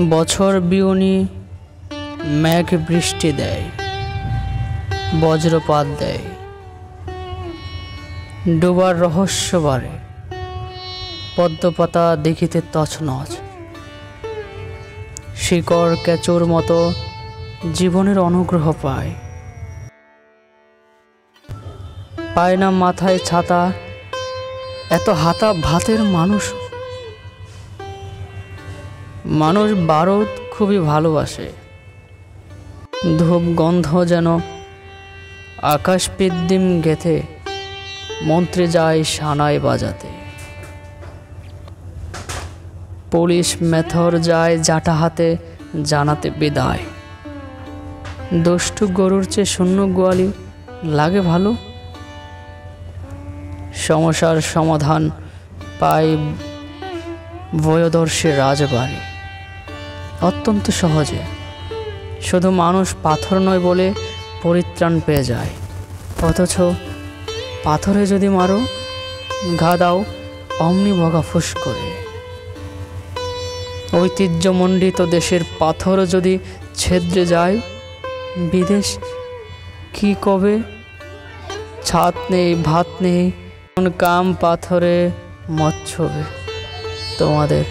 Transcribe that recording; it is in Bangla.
বছর বিউনি মেঘ বৃষ্টি দেয়, বজ্রপাত দেয়, ডোবার রহস্য বাড়ে, পদ্মপাতা দেখিতে তছনছ, শিকড় কেঁচোর মতো জীবনের অনুগ্রহ পায়। পায় না মাথায় ছাতা, এত হাতা ভাতের মানুষ। মানুষ বারুদ খুবই ভালোবাসে, ধূপ গন্ধ যেন আকাশ পিদ্দিম গেথে মন্ত্রে যায় সানাই বাজাতে। পুলিশ মেথর যায় জাটা হাতে জানাতে বিদায়। দুষ্টু গরুর চেয়ে শূন্য গোয়ালি লাগে ভালো। সমস্যার সমাধান পায় বয়োদর্শী রাজবাড়ি, অত্যন্ত সহজে। শুধু মানুষ পাথর নয় বলে পরিত্রাণ পেয়ে যায়। অথচ পাথরে যদি মারো, ঘা দাও অমনি বগা ফুস করে। ঐতিহ্যমণ্ডিত দেশের পাথর যদি ছেদ্রে যায়, বিদেশ কি কবে? ছাদ নেই, ভাত নেই, কাম পাথরে মচ্ছবে তোমাদের।